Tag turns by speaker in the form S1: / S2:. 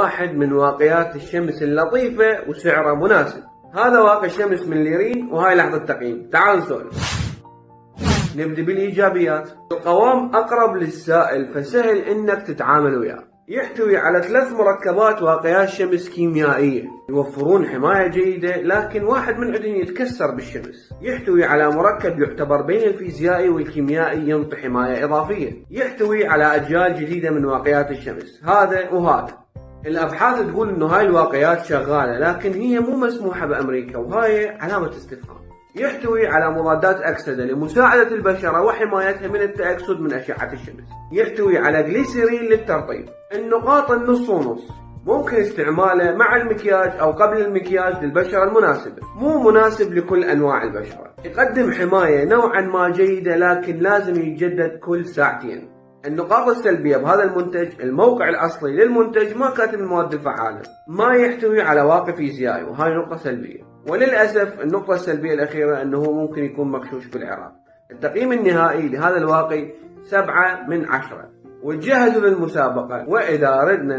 S1: واحد من واقيات الشمس اللطيفة وسعره مناسب. هذا واقي شمس من ليرين وهاي لحظة تقييم. تعالوا نسولف. نبدأ بالإيجابيات. القوام أقرب للسائل فسهل إنك تتعامل وياه. يحتوي على 3 مركبات واقيات شمس كيميائية يوفرون حماية جيدة، لكن واحد من عندهم يتكسر بالشمس. يحتوي على مركب يعتبر بين الفيزيائي والكيميائي ينطي حماية إضافية. يحتوي على أجيال جديدة من واقيات الشمس، هذا وهذا. الأبحاث تقول إنه هاي الواقيات شغالة، لكن هي مو مسموحة بأمريكا، وهاي علامة استفهام. يحتوي على مضادات أكسدة لمساعدة البشرة وحمايتها من التأكسد من أشعة الشمس. يحتوي على جليسيرين للترطيب. النقاط النص ونص. ممكن استعماله مع المكياج أو قبل المكياج للبشرة المناسبة. مو مناسب لكل أنواع البشرة. يقدم حماية نوعا ما جيدة، لكن لازم يتجدد كل ساعتين. النقاط السلبية بهذا المنتج: الموقع الأصلي للمنتج ما كاتب المواد الفعالة، ما يحتوي على واقي فيزيائي، وهاي نقطة سلبية. وللأسف النقطة السلبية الأخيرة أنه ممكن يكون مغشوش بالعراق. التقييم النهائي لهذا الواقي 7 من 10، وتجهزوا للمسابقة. وإذا ردنا